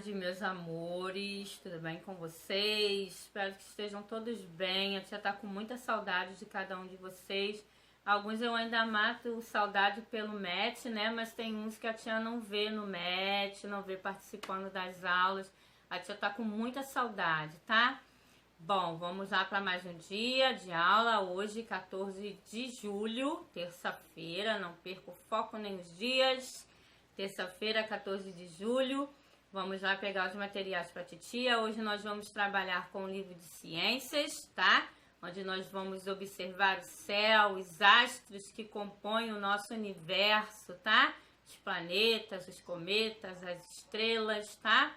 tarde, meus amores, tudo bem com vocês? Espero que estejam todos bem. A tia tá com muita saudade de cada um de vocês. Alguns eu ainda mato saudade pelo Met, né? Mas tem uns que a tia não vê no Met, não vê participando das aulas. A tia tá com muita saudade, tá? Bom, vamos lá para mais um dia de aula. Hoje, 14 de julho, terça-feira. Não perco o foco nem os dias. Terça-feira, 14 de julho. Vamos lá pegar os materiais para a titia. Hoje nós vamos trabalhar com o livro de ciências, tá? Onde nós vamos observar o céu, os astros que compõem o nosso universo, tá? Os planetas, os cometas, as estrelas, tá?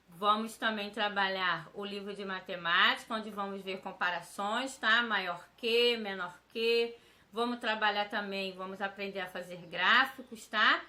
Vamos também trabalhar o livro de matemática, onde vamos ver comparações, tá? Maior que, menor que. Vamos trabalhar também, vamos aprender a fazer gráficos, tá?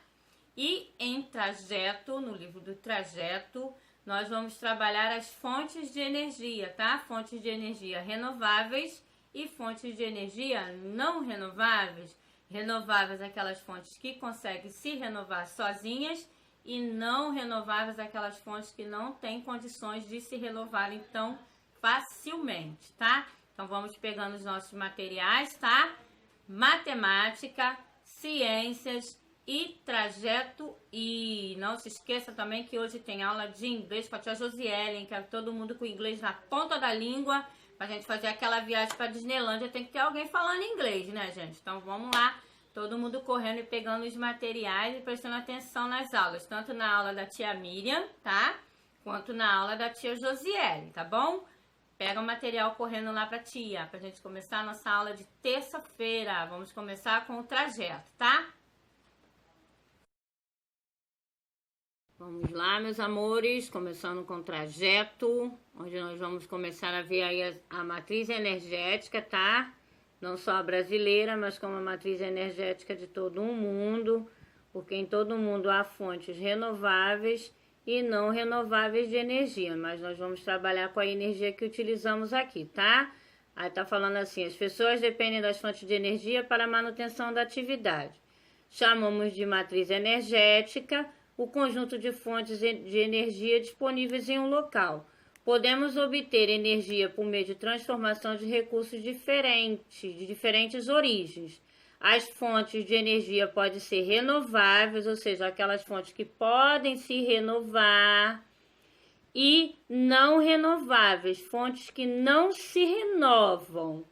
E em trajeto, no livro do trajeto, nós vamos trabalhar as fontes de energia, tá? Fontes de energia renováveis e fontes de energia não renováveis. Renováveis, aquelas fontes que conseguem se renovar sozinhas, e não renováveis, aquelas fontes que não têm condições de se renovarem tão facilmente, tá? Então vamos pegando os nossos materiais, tá? Matemática, ciências e trajeto. E não se esqueça também que hoje tem aula de inglês com a tia Josiele. Quero todo mundo com o inglês na ponta da língua, pra gente fazer aquela viagem pra Disneylândia. Tem que ter alguém falando inglês, né, gente? Então vamos lá, todo mundo correndo e pegando os materiais e prestando atenção nas aulas, tanto na aula da tia Miriam, tá? Quanto na aula da tia Josiele, tá bom? Pega o material correndo lá pra tia, pra gente começar a nossa aula de terça-feira. Vamos começar com o trajeto, tá? Vamos lá, meus amores, começando com o trajeto, onde nós vamos começar a ver aí a matriz energética, tá? Não só a brasileira, mas como a matriz energética de todo o mundo, porque em todo o mundo há fontes renováveis e não renováveis de energia, mas nós vamos trabalhar com a energia que utilizamos aqui, tá? Aí tá falando assim, as pessoas dependem das fontes de energia para a manutenção da atividade. Chamamos de matriz energética o conjunto de fontes de energia disponíveis em um local. Podemos obter energia por meio de transformação de recursos diferentes, de diferentes origens. As fontes de energia podem ser renováveis, ou seja, aquelas fontes que podem se renovar, e não renováveis, fontes que não se renovam.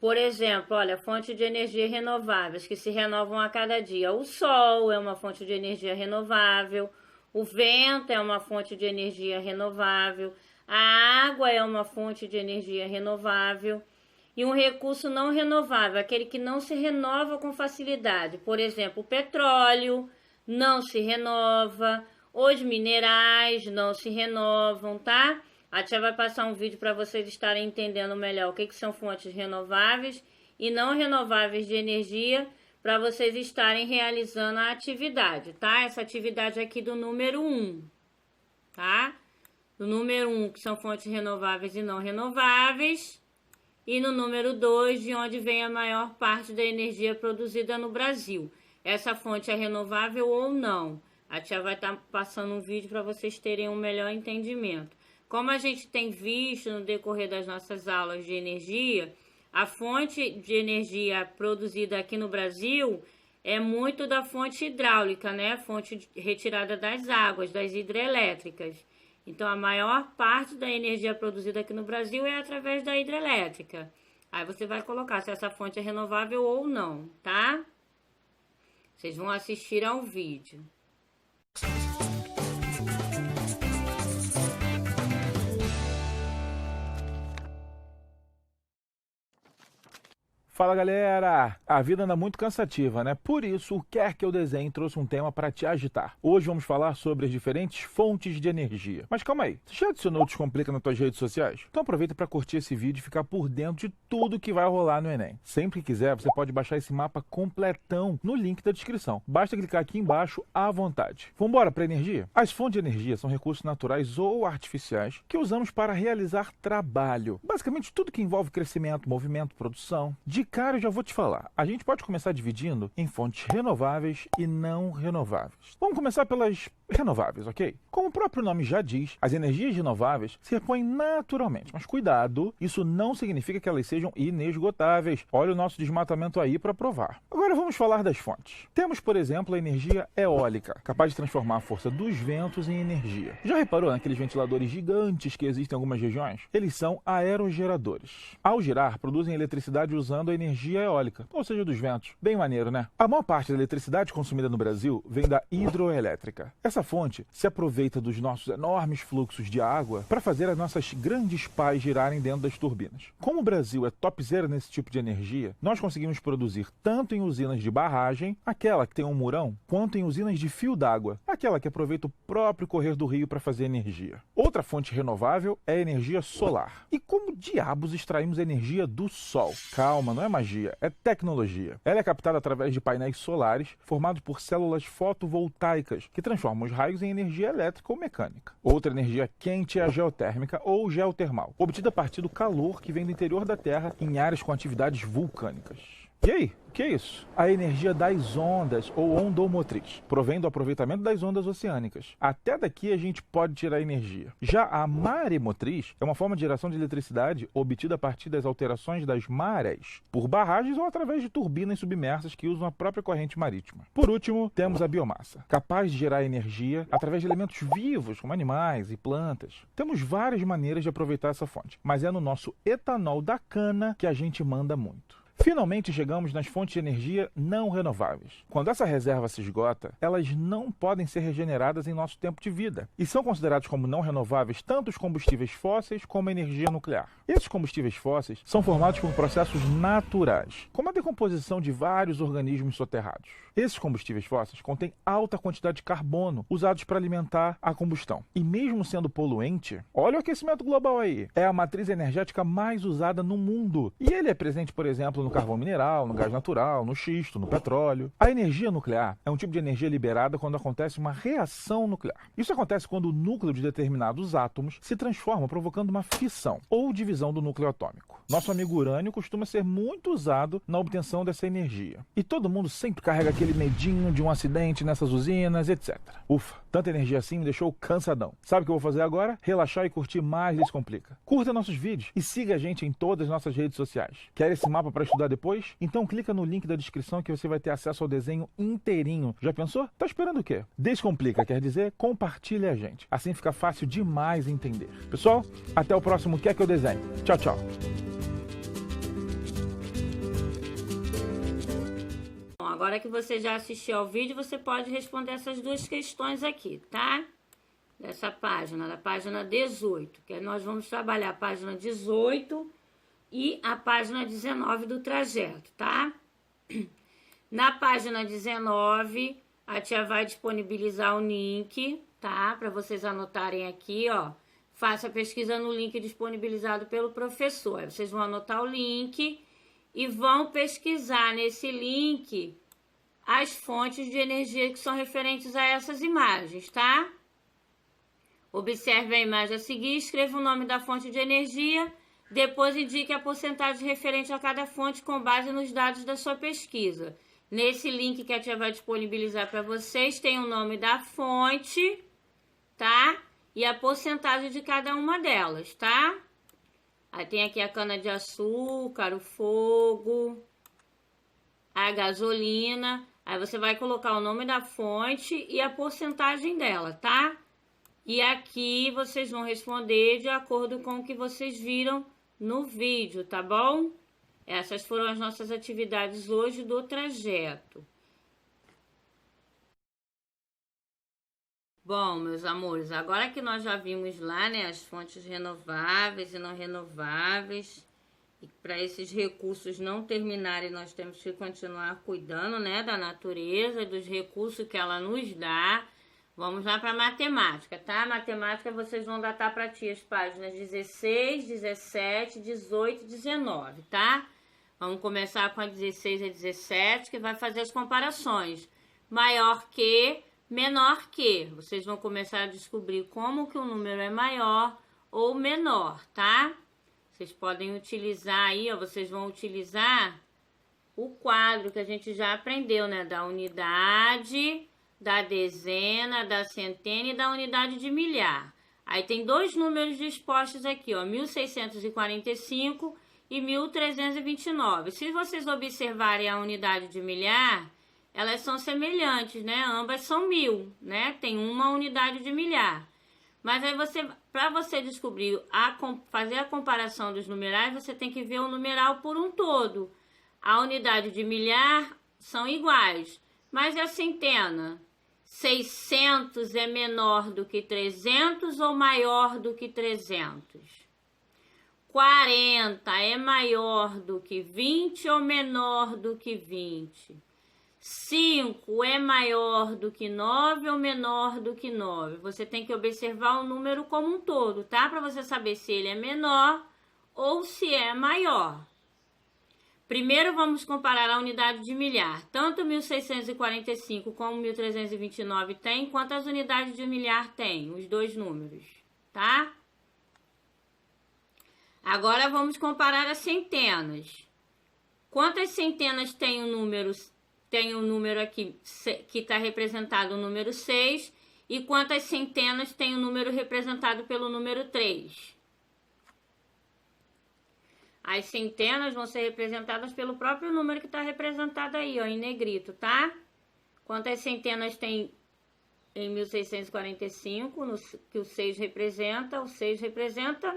Por exemplo, olha, fonte de energia renováveis que se renovam a cada dia. O sol é uma fonte de energia renovável, o vento é uma fonte de energia renovável, a água é uma fonte de energia renovável. E um recurso não renovável, aquele que não se renova com facilidade. Por exemplo, o petróleo não se renova, os minerais não se renovam, tá? A tia vai passar um vídeo para vocês estarem entendendo melhor o que são fontes renováveis e não renováveis de energia, para vocês estarem realizando a atividade, tá? Essa atividade aqui do número 1, tá? Do número 1, que são fontes renováveis e não renováveis, e no número 2, de onde vem a maior parte da energia produzida no Brasil. Essa fonte é renovável ou não? A tia vai estar passando um vídeo para vocês terem um melhor entendimento. Como a gente tem visto no decorrer das nossas aulas de energia, a fonte de energia produzida aqui no Brasil é muito da fonte hidráulica, né? Fonte retirada das águas, das hidrelétricas. Então, a maior parte da energia produzida aqui no Brasil é através da hidrelétrica. Aí você vai colocar se essa fonte é renovável ou não, tá? Vocês vão assistir ao vídeo. Fala galera, a vida anda muito cansativa, né? Por isso, o Quer Que Eu Desenhe trouxe um tema para te agitar. Hoje vamos falar sobre as diferentes fontes de energia. Mas calma aí, você já adicionou o Descomplica nas tuas redes sociais? Então aproveita para curtir esse vídeo e ficar por dentro de tudo que vai rolar no Enem. Sempre que quiser, você pode baixar esse mapa completão no link da descrição. Basta clicar aqui embaixo à vontade. Vambora para energia? As fontes de energia são recursos naturais ou artificiais que usamos para realizar trabalho. Basicamente tudo que envolve crescimento, movimento, produção. De cara eu já vou te falar, a gente pode começar dividindo em fontes renováveis e não renováveis. Vamos começar pelas renováveis, ok? Como o próprio nome já diz, as energias renováveis se repõem naturalmente, mas cuidado, isso não significa que elas sejam inesgotáveis. Olha o nosso desmatamento aí para provar. Agora vamos falar das fontes. Temos, por exemplo, a energia eólica, capaz de transformar a força dos ventos em energia. Já reparou naqueles ventiladores gigantes que existem em algumas regiões? Eles são aerogeradores. Ao girar, produzem eletricidade usando a energia eólica, ou seja, dos ventos. Bem maneiro, né? A maior parte da eletricidade consumida no Brasil vem da hidroelétrica. Essa fonte se aproveita dos nossos enormes fluxos de água para fazer as nossas grandes pás girarem dentro das turbinas. Como o Brasil é topzera nesse tipo de energia, nós conseguimos produzir tanto em usinas de barragem, aquela que tem um murão, quanto em usinas de fio d'água, aquela que aproveita o próprio correr do rio para fazer energia. Outra fonte renovável é a energia solar. E como diabos extraímos energia do sol? Calma, não é magia, é tecnologia. Ela é captada através de painéis solares formados por células fotovoltaicas que transformam os raios em energia elétrica ou mecânica. Outra energia quente é a geotérmica ou geotermal, obtida a partir do calor que vem do interior da Terra em áreas com atividades vulcânicas. E aí? O que é isso? A energia das ondas, ou ondomotriz, provém do aproveitamento das ondas oceânicas. Até daqui a gente pode tirar energia. Já a maremotriz é uma forma de geração de eletricidade obtida a partir das alterações das marés, por barragens ou através de turbinas submersas que usam a própria corrente marítima. Por último, temos a biomassa, capaz de gerar energia através de elementos vivos, como animais e plantas. Temos várias maneiras de aproveitar essa fonte, mas é no nosso etanol da cana que a gente manda muito. Finalmente chegamos nas fontes de energia não renováveis. Quando essa reserva se esgota, elas não podem ser regeneradas em nosso tempo de vida e são considerados como não renováveis tanto os combustíveis fósseis como a energia nuclear. Esses combustíveis fósseis são formados por processos naturais, como a decomposição de vários organismos soterrados. Esses combustíveis fósseis contêm alta quantidade de carbono usados para alimentar a combustão. E mesmo sendo poluente, olha o aquecimento global aí, é a matriz energética mais usada no mundo. E ele é presente, por exemplo, no carvão mineral, no gás natural, no xisto, no petróleo. A energia nuclear é um tipo de energia liberada quando acontece uma reação nuclear. Isso acontece quando o núcleo de determinados átomos se transforma, provocando uma fissão ou divisão do núcleo atômico. Nosso amigo urânio costuma ser muito usado na obtenção dessa energia. E todo mundo sempre carrega aquele medinho de um acidente nessas usinas, etc. Ufa, tanta energia assim me deixou cansadão. Sabe o que eu vou fazer agora? Relaxar e curtir mais Descomplica. Curta nossos vídeos e siga a gente em todas as nossas redes sociais. Quer esse mapa para estudar depois? Então clica no link da descrição que você vai ter acesso ao desenho inteirinho. Já pensou? Tá esperando o quê? Descomplica quer dizer compartilha a gente. Assim fica fácil demais entender. Pessoal, até o próximo Quer Que Eu Desenhe. Tchau, tchau. Agora que você já assistiu ao vídeo, você pode responder essas duas questões aqui, tá? Dessa página, da página 18, que nós vamos trabalhar a página 18 e a página 19 do trajeto, tá? Na página 19, a tia vai disponibilizar o link, tá? Para vocês anotarem aqui, ó. Faça a pesquisa no link disponibilizado pelo professor. Aí vocês vão anotar o link e vão pesquisar nesse link as fontes de energia que são referentes a essas imagens, tá? Observe a imagem a seguir, escreva o nome da fonte de energia, depois indique a porcentagem referente a cada fonte com base nos dados da sua pesquisa. Nesse link que a tia vai disponibilizar para vocês, tem o nome da fonte, tá? E a porcentagem de cada uma delas, tá? Aí tem aqui a cana-de-açúcar, o fogo, a gasolina. Aí você vai colocar o nome da fonte e a porcentagem dela, tá? E aqui vocês vão responder de acordo com o que vocês viram no vídeo, tá bom? Essas foram as nossas atividades hoje do trajeto. Bom, meus amores, agora que nós já vimos lá, né, as fontes renováveis e não renováveis, e para esses recursos não terminarem, nós temos que continuar cuidando, né, da natureza, dos recursos que ela nos dá. Vamos lá para matemática, tá? Matemática vocês vão datar para ti as páginas 16, 17, 18 e 19, tá? Vamos começar com a 16 e 17, que vai fazer as comparações. Maior que, menor que. Vocês vão começar a descobrir como que o número é maior ou menor, tá? Vocês podem utilizar aí, ó, vocês vão utilizar o quadro que a gente já aprendeu, né? Da unidade da dezena, da centena e da unidade de milhar. Aí tem dois números dispostos aqui, ó, 1645 e 1329. Se vocês observarem a unidade de milhar, elas são semelhantes, né? Ambas são 1000, né? Tem uma unidade de milhar. Mas aí para você descobrir, fazer a comparação dos numerais, você tem que ver o numeral por um todo. A unidade de milhar são iguais, mas a centena? 600 é menor do que 300 ou maior do que 300? 40 é maior do que 20 ou menor do que 20? 5 é maior do que 9 ou menor do que 9? Você tem que observar o número como um todo, tá? Para você saber se ele é menor ou se é maior. Primeiro vamos comparar a unidade de milhar. Tanto 1645 como 1329 tem. Quantas unidades de milhar tem? Os dois números, tá? Agora vamos comparar as centenas. Quantas centenas tem o número? Tem um número aqui que está representado o número 6. E quantas centenas tem o número representado pelo número 3? As centenas vão ser representadas pelo próprio número que está representado aí, ó, em negrito, tá? Quantas centenas tem em 1645, que o 6 representa, o 6 representa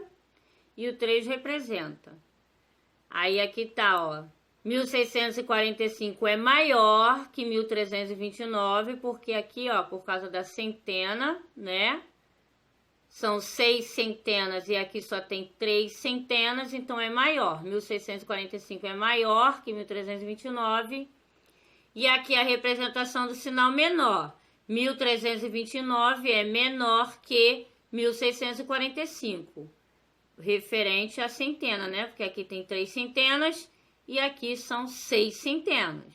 e o 3 representa. Aí aqui tá, ó, 1645 é maior que 1329, porque aqui, ó, por causa da centena, né? São 6 centenas e aqui só tem 3 centenas, então é maior. 1645 é maior que 1329. E aqui a representação do sinal menor. 1329 é menor que 1645. Referente à centena, né? Porque aqui tem 3 centenas e aqui são 6 centenas.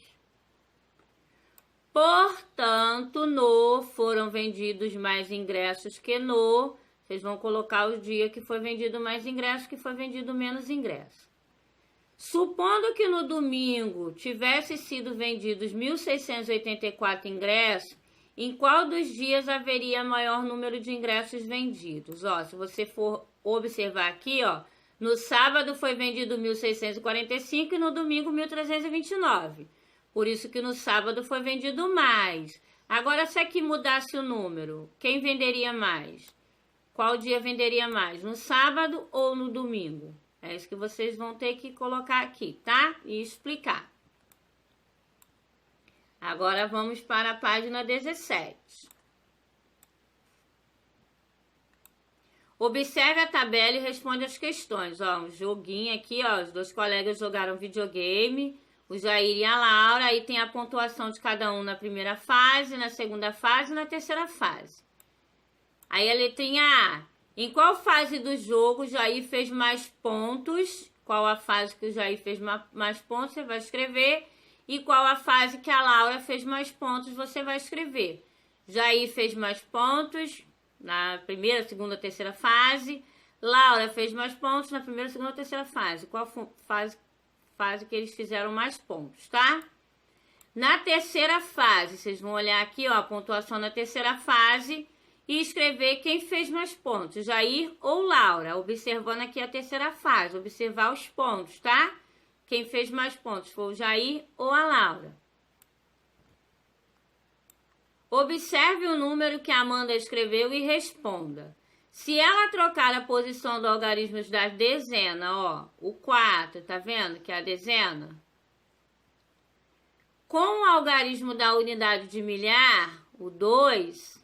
Portanto, foram vendidos mais ingressos que vocês vão colocar o dia que foi vendido mais ingresso, que foi vendido menos ingresso. Supondo que no domingo tivesse sido vendidos 1.684 ingressos, em qual dos dias haveria maior número de ingressos vendidos? Ó, se você for observar aqui, ó, no sábado foi vendido 1.645 e no domingo 1.329. Por isso que no sábado foi vendido mais. Agora, se aqui mudasse o número, quem venderia mais? Qual dia venderia mais? No sábado ou no domingo? É isso que vocês vão ter que colocar aqui, tá? E explicar. Agora vamos para a página 17. Observe a tabela e responde as questões. Ó, um joguinho aqui, ó, os dois colegas jogaram videogame, o Jair e a Laura. Aí tem a pontuação de cada um na primeira fase, na segunda fase e na terceira fase. Aí a letrinha A. Em qual fase do jogo o Jair fez mais pontos? Qual a fase que o Jair fez mais pontos? Você vai escrever. E qual a fase que a Laura fez mais pontos? Você vai escrever. Jair fez mais pontos na primeira, segunda, terceira fase. Laura fez mais pontos na primeira, segunda, terceira fase. Qual fase que eles fizeram mais pontos, tá? Na terceira fase, vocês vão olhar aqui, ó, a pontuação na terceira fase e escrever quem fez mais pontos, Jair ou Laura, observando aqui a terceira fase, observar os pontos, tá? Quem fez mais pontos foi o Jair ou a Laura. Observe o número que a Amanda escreveu e responda. Se ela trocar a posição do algarismo da dezena, ó, o 4, tá vendo que é a dezena? Com o algarismo da unidade de milhar, o 2,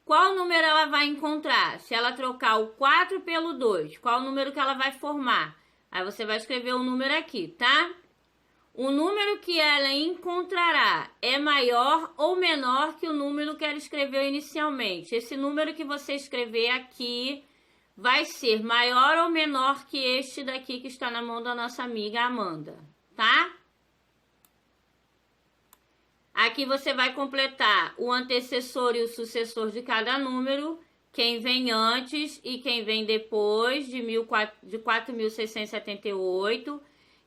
qual número ela vai encontrar? Se ela trocar o 4 pelo 2, qual número que ela vai formar? Aí você vai escrever o número aqui, tá? O número que ela encontrará é maior ou menor que o número que ela escreveu inicialmente. Esse número que você escrever aqui vai ser maior ou menor que este daqui que está na mão da nossa amiga Amanda, tá? Aqui você vai completar o antecessor e o sucessor de cada número, quem vem antes e quem vem depois de 4.678,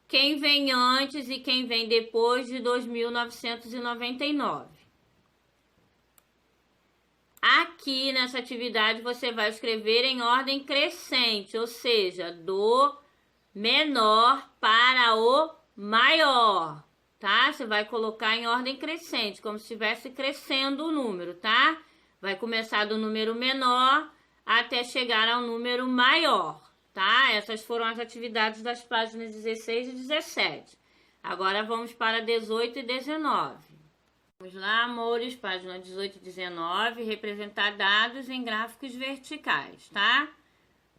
quem vem antes e quem vem depois de 2.999. Aqui nessa atividade você vai escrever em ordem crescente, ou seja, do menor para o maior, tá? Você vai colocar em ordem crescente, como se estivesse crescendo o número, tá? Vai começar do número menor até chegar ao número maior, tá? Essas foram as atividades das páginas 16 e 17. Agora vamos para 18 e 19. Vamos lá, amores, página 18 e 19, representar dados em gráficos verticais, tá?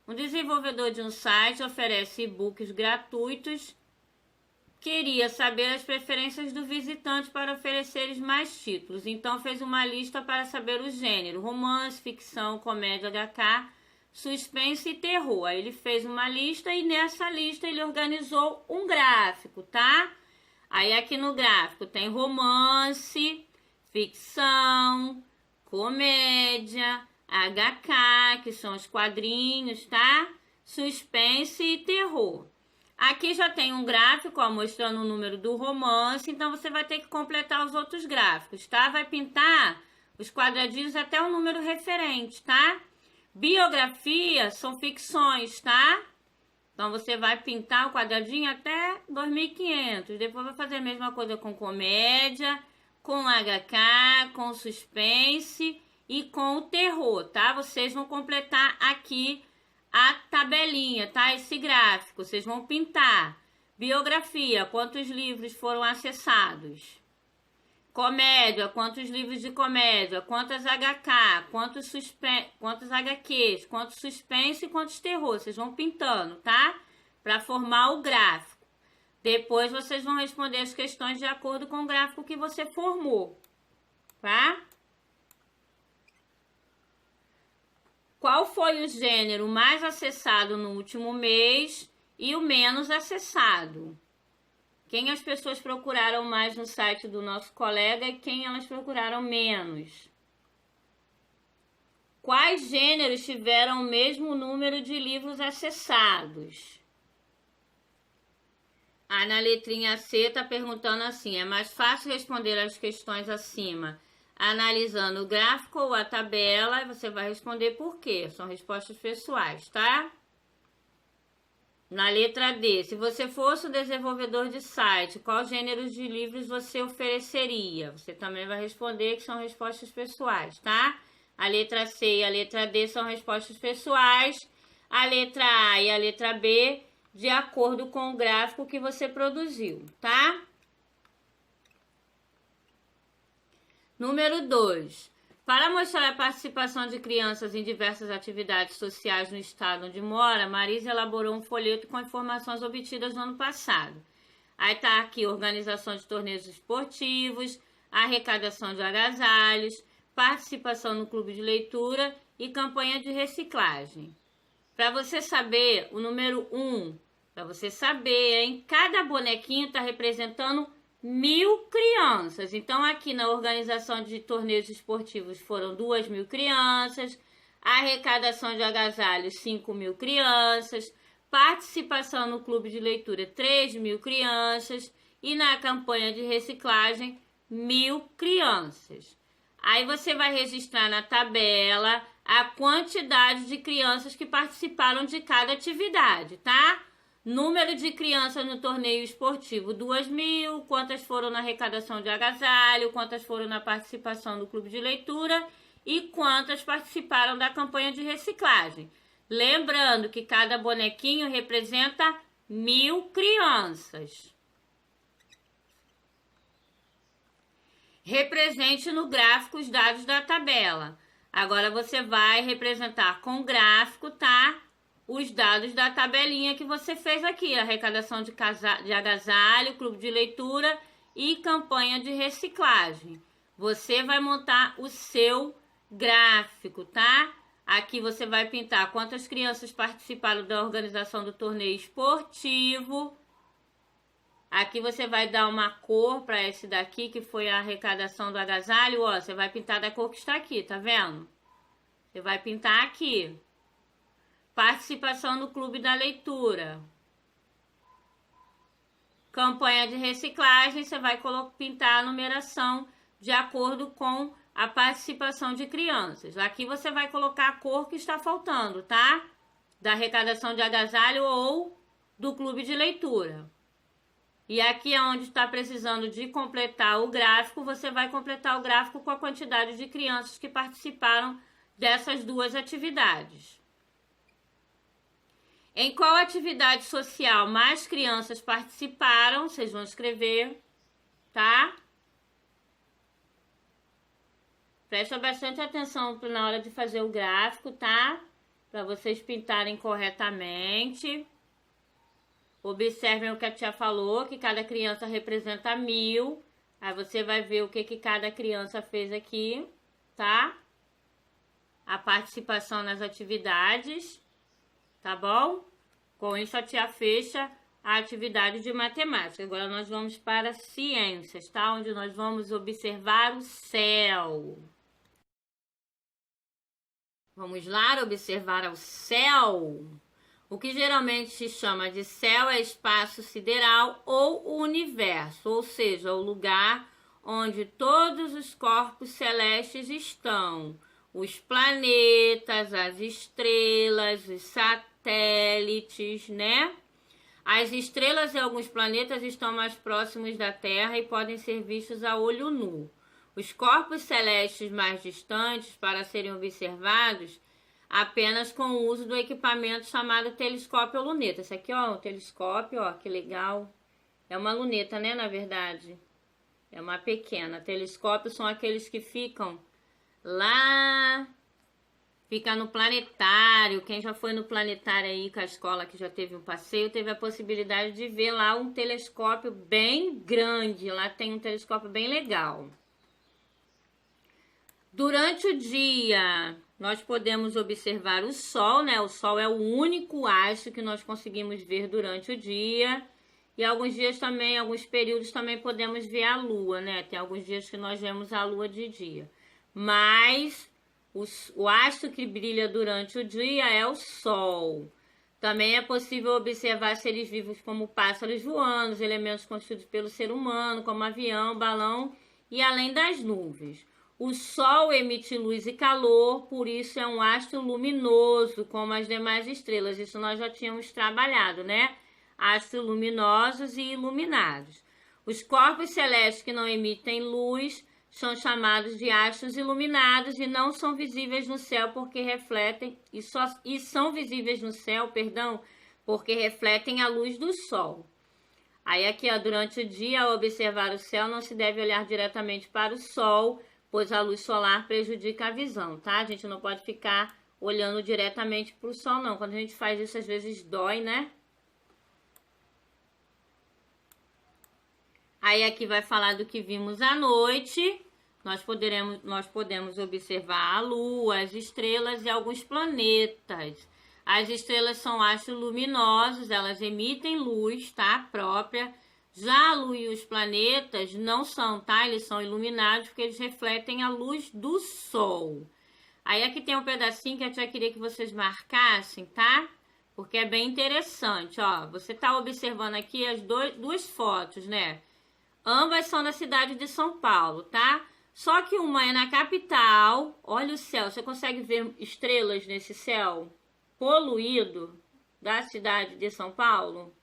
Um desenvolvedor de um site oferece e-books gratuitos. Queria saber as preferências do visitante para oferecer mais títulos, então fez uma lista para saber o gênero: romance, ficção, comédia, HK, suspense e terror. Aí ele fez uma lista e nessa lista ele organizou um gráfico, tá? Aí aqui no gráfico tem romance, ficção, comédia, HK, que são os quadrinhos, tá? Suspense e terror. Aqui já tem um gráfico, ó, mostrando o número do romance, então você vai ter que completar os outros gráficos, tá? Vai pintar os quadradinhos até o número referente, tá? Biografia são ficções, tá? Então, você vai pintar o quadradinho até 2.500. Depois vai fazer a mesma coisa com comédia, com HK, com suspense e com o terror, tá? Vocês vão completar aqui a tabelinha, tá? Esse gráfico, vocês vão pintar. Biografia, quantos livros foram acessados? Comédia, quantos livros de comédia? Quantas HK? Quantos HQs? Quantos suspense e quantos terror? Vocês vão pintando, tá? Para formar o gráfico. Depois vocês vão responder as questões de acordo com o gráfico que você formou, tá? Qual foi o gênero mais acessado no último mês e o menos acessado? Quem as pessoas procuraram mais no site do nosso colega e quem elas procuraram menos? Quais gêneros tiveram o mesmo número de livros acessados? Ah, na letrinha C está perguntando assim: é mais fácil responder as questões acima analisando o gráfico ou a tabela? E você vai responder por quê. São respostas pessoais, tá? Na letra D, se você fosse o desenvolvedor de site, qual gênero de livros você ofereceria? Você também vai responder que são respostas pessoais, tá? A letra C e a letra D são respostas pessoais. A letra A e a letra B, de acordo com o gráfico que você produziu, tá? Número 2. Para mostrar a participação de crianças em diversas atividades sociais no estado onde mora, Marisa elaborou um folheto com informações obtidas no ano passado. Aí tá aqui organização de torneios esportivos, arrecadação de agasalhos, participação no clube de leitura e campanha de reciclagem. Para você saber, o número 1, para você saber, hein? Cada bonequinho está representando 1.000 crianças. Então, aqui na organização de torneios esportivos foram 2.000 crianças, arrecadação de agasalhos 5.000 crianças, participação no clube de leitura 3.000 crianças e na campanha de reciclagem 1.000 crianças. Aí você vai registrar na tabela a quantidade de crianças que participaram de cada atividade, tá? Número de crianças no torneio esportivo, 2.000. Quantas foram na arrecadação de agasalho, quantas foram na participação do clube de leitura e quantas participaram da campanha de reciclagem. Lembrando que cada bonequinho representa 1.000 crianças. Represente no gráfico os dados da tabela. Agora você vai representar com gráfico, tá? Os dados da tabelinha que você fez aqui, arrecadação de agasalho, clube de leitura e campanha de reciclagem. Você vai montar o seu gráfico, tá? Aqui você vai pintar quantas crianças participaram da organização do torneio esportivo. Aqui você vai dar uma cor para esse daqui, que foi a arrecadação do agasalho. Ó, você vai pintar da cor que está aqui, tá vendo? Você vai pintar aqui. Participação no clube da leitura. Campanha de reciclagem, você vai pintar a numeração de acordo com a participação de crianças. Aqui você vai colocar a cor que está faltando, tá? Da arrecadação de agasalho ou do clube de leitura. E aqui é onde está precisando de completar o gráfico, você vai completar o gráfico com a quantidade de crianças que participaram dessas duas atividades. Em qual atividade social mais crianças participaram? Vocês vão escrever, tá? Presta bastante atenção na hora de fazer o gráfico, tá? Para vocês pintarem corretamente. Observem o que a tia falou, que cada criança representa 1000. Aí você vai ver o que cada criança fez aqui, tá? A participação nas atividades, tá bom? Com isso a tia fecha a atividade de matemática. Agora nós vamos para ciências, tá? Onde nós vamos observar o céu. Vamos lá observar o céu. O que geralmente se chama de céu é espaço sideral ou universo, ou seja, o lugar onde todos os corpos celestes estão. Os planetas, as estrelas, os satélites, né? As estrelas e alguns planetas estão mais próximos da Terra e podem ser vistos a olho nu. Os corpos celestes mais distantes, para serem observados, apenas com o uso do equipamento chamado telescópio ou luneta. Esse aqui, ó, um telescópio, ó, que legal. É uma luneta, né, na verdade. É uma pequena. Telescópios são aqueles que ficam lá, fica no planetário. Quem já foi no planetário aí com a escola, que já teve um passeio, teve a possibilidade de ver lá um telescópio bem grande. Lá tem um telescópio bem legal. Durante o dia, nós podemos observar o Sol, né? O Sol é o único astro que nós conseguimos ver durante o dia. E alguns dias também, alguns períodos também podemos ver a Lua, né? Tem alguns dias que nós vemos a Lua de dia. Mas o astro que brilha durante o dia é o Sol. Também é possível observar seres vivos como pássaros voando, os elementos constituídos pelo ser humano, como avião, balão e além das nuvens. O Sol emite luz e calor, por isso é um astro luminoso, como as demais estrelas. Isso nós já tínhamos trabalhado, né? Astros luminosos e iluminados. Os corpos celestes que não emitem luz são chamados de astros iluminados e não são visíveis no céu porque refletem e são visíveis no céu, perdão, porque refletem a luz do Sol. Aí aqui, ó, durante o dia, ao observar o céu, não se deve olhar diretamente para o Sol, pois a luz solar prejudica a visão, tá? A gente não pode ficar olhando diretamente para o Sol, não. Quando a gente faz isso, às vezes dói, né? Aí aqui vai falar do que vimos à noite. Nós podemos observar a Lua, as estrelas e alguns planetas. As estrelas são astros luminosos, elas emitem luz, tá? Própria. Já a Lua e os planetas não são, tá? Eles são iluminados porque eles refletem a luz do Sol. Aí aqui tem um pedacinho que eu já queria que vocês marcassem, tá? Porque é bem interessante, ó. Você tá observando aqui as duas fotos, né? Ambas são da cidade de São Paulo, tá? Só que uma é na capital. Olha o céu, você consegue ver estrelas nesse céu poluído da cidade de São Paulo?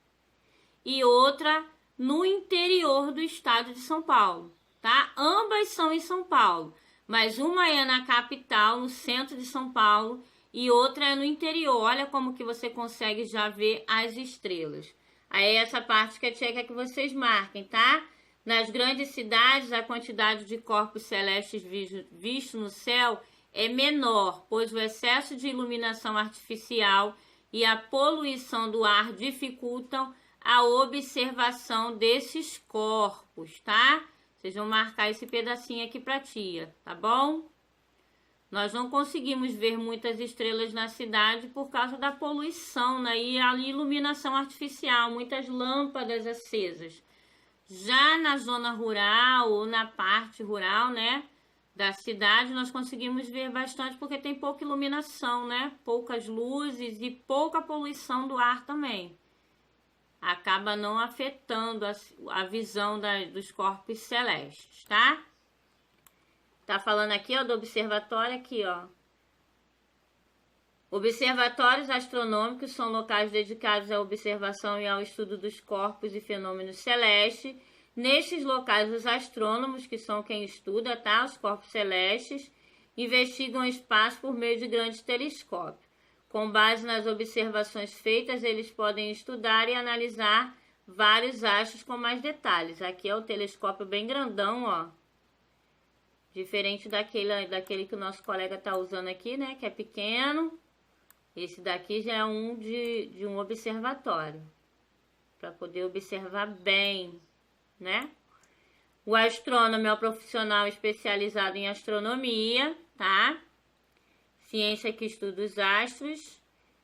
E outra no interior do estado de São Paulo, tá? Ambas são em São Paulo, mas uma é na capital, no centro de São Paulo, e outra é no interior. Olha como que você consegue já ver as estrelas. Aí essa parte que a tia quer que vocês marquem, tá? Nas grandes cidades, a quantidade de corpos celestes vistos no céu é menor, pois o excesso de iluminação artificial e a poluição do ar dificultam a observação desses corpos, tá? Vocês vão marcar esse pedacinho aqui pra tia, tá bom? Nós não conseguimos ver muitas estrelas na cidade por causa da poluição, né? E a iluminação artificial, muitas lâmpadas acesas. Já na zona rural ou na parte rural, né, da cidade, nós conseguimos ver bastante porque tem pouca iluminação, né? Poucas luzes e pouca poluição do ar também. Acaba não afetando a visão dos corpos celestes, tá? Tá falando aqui, ó, do observatório, aqui, ó. Observatórios astronômicos são locais dedicados à observação e ao estudo dos corpos e fenômenos celestes. Nestes locais, os astrônomos, que são quem estuda, tá, os corpos celestes, investigam o espaço por meio de grandes telescópios. Com base nas observações feitas, eles podem estudar e analisar vários astros com mais detalhes. Aqui é o telescópio bem grandão, ó. Diferente daquele que o nosso colega está usando aqui, né? Que é pequeno. Esse daqui já é um de um observatório. Para poder observar bem, né? O astrônomo é o profissional especializado em astronomia, tá? Ciência que estuda os astros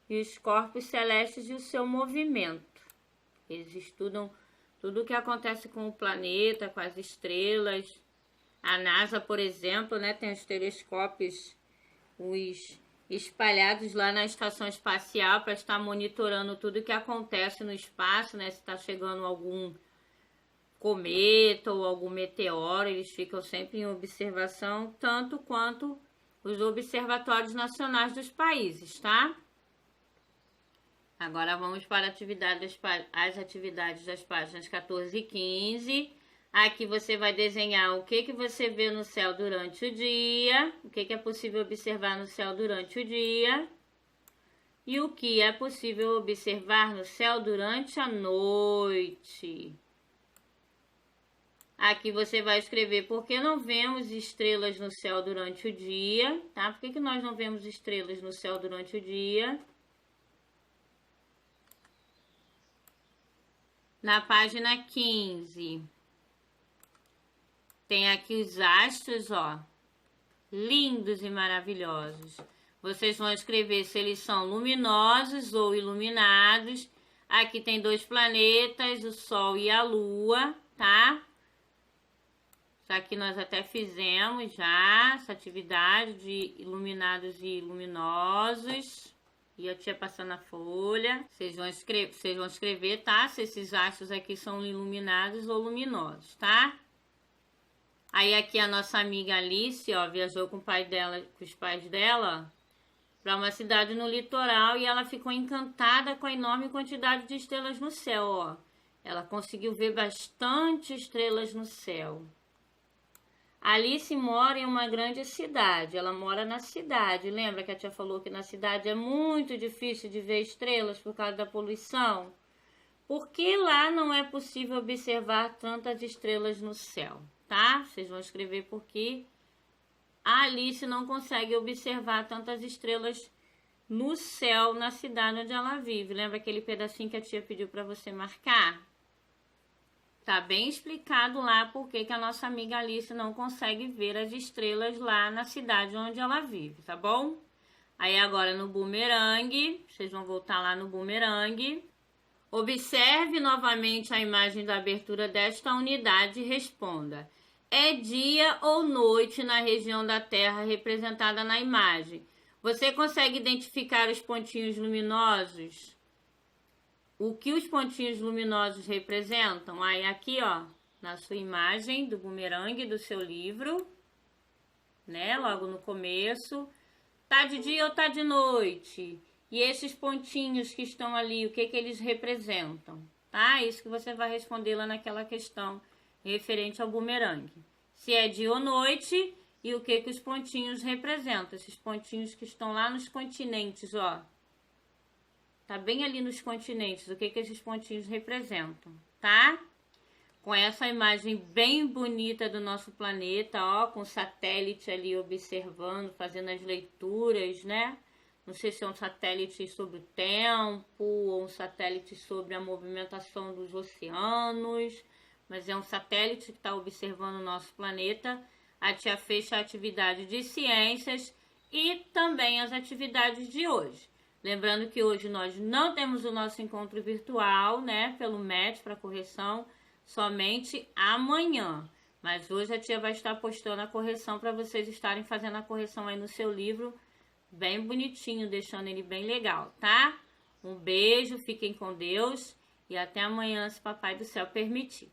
e os corpos celestes e o seu movimento. Eles estudam tudo o que acontece com o planeta, com as estrelas. A NASA, por exemplo, né, tem os telescópios espalhados lá na estação espacial para estar monitorando tudo que acontece no espaço, né? Se está chegando algum cometa ou algum meteoro, eles ficam sempre em observação, tanto quanto os observatórios nacionais dos países, tá? Agora vamos para as atividades das páginas 14 e 15. Aqui você vai desenhar o que você vê no céu durante o dia, o que é possível observar no céu durante o dia e o que é possível observar no céu durante a noite. Aqui você vai escrever por que não vemos estrelas no céu durante o dia, tá? Por que nós não vemos estrelas no céu durante o dia? Na página 15... tem aqui os astros, ó, lindos e maravilhosos. Vocês vão escrever se eles são luminosos ou iluminados. Aqui tem 2 planetas, o Sol e a Lua, tá? Isso aqui nós até fizemos já, essa atividade de iluminados e luminosos. E a tia passando a folha. Vocês vão escrever, tá? Se esses astros aqui são iluminados ou luminosos, tá? Aí aqui a nossa amiga Alice, ó, viajou com o pai dela, com os pais dela, para uma cidade no litoral e ela ficou encantada com a enorme quantidade de estrelas no céu, ó. Ela conseguiu ver bastante estrelas no céu. Alice mora em uma grande cidade, ela mora na cidade. Lembra que a tia falou que na cidade é muito difícil de ver estrelas por causa da poluição? Porque lá não é possível observar tantas estrelas no céu, tá? Vocês vão escrever porque a Alice não consegue observar tantas estrelas no céu na cidade onde ela vive. Lembra aquele pedacinho que a tia pediu para você marcar? Tá bem explicado lá porque que a nossa amiga Alice não consegue ver as estrelas lá na cidade onde ela vive, tá bom? Aí agora no bumerangue, vocês vão voltar lá no bumerangue. Observe novamente a imagem da abertura desta unidade e responda: é dia ou noite na região da Terra representada na imagem? Você consegue identificar os pontinhos luminosos? O que os pontinhos luminosos representam? Aí aqui, ó, na sua imagem do bumerangue do seu livro, né, logo no começo, tá de dia ou tá de noite? E esses pontinhos que estão ali, o que eles representam? Tá? Isso que você vai responder lá naquela questão referente ao bumerangue. Se é dia ou noite e o que os pontinhos representam. Esses pontinhos que estão lá nos continentes, ó. Tá bem ali nos continentes, o que esses pontinhos representam, tá? Com essa imagem bem bonita do nosso planeta, ó, com o satélite ali observando, fazendo as leituras, né? Não sei se é um satélite sobre o tempo ou um satélite sobre a movimentação dos oceanos, mas é um satélite que está observando o nosso planeta. A tia fez a atividade de ciências e também as atividades de hoje. Lembrando que hoje nós não temos o nosso encontro virtual, né, pelo MET para correção, somente amanhã. Mas hoje a tia vai estar postando a correção para vocês estarem fazendo a correção aí no seu livro, bem bonitinho, deixando ele bem legal, tá? Um beijo, fiquem com Deus e até amanhã, se Papai do Céu permitir.